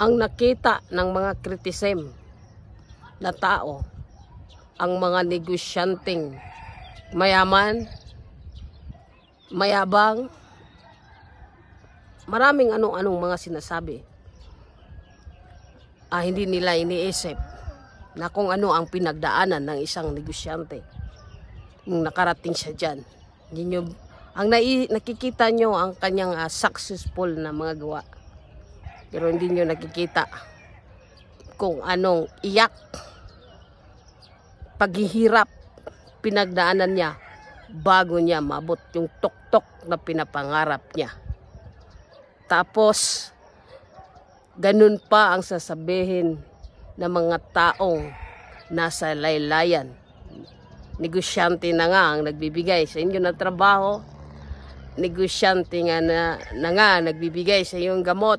Ang nakita ng mga kritisem na tao, ang mga negosyanteng mayaman, mayabang, maraming anong-anong mga sinasabi. Hindi nila iniisip na kung ano ang pinagdaanan ng isang negosyante nung nakarating siya dyan. Nakikita nyo ang kanyang successful na mga gawa. Pero hindi nyo nakikita kung anong iyak, paghihirap, pinagdaanan niya bago niya mabot yung tuktok na pinapangarap niya. Tapos, ganun pa ang sasabihin ng mga taong nasa laylayan. Negosyante na nga ang nagbibigay sa inyo ng trabaho. Negosyante nga na nga nagbibigay sa iyong gamot.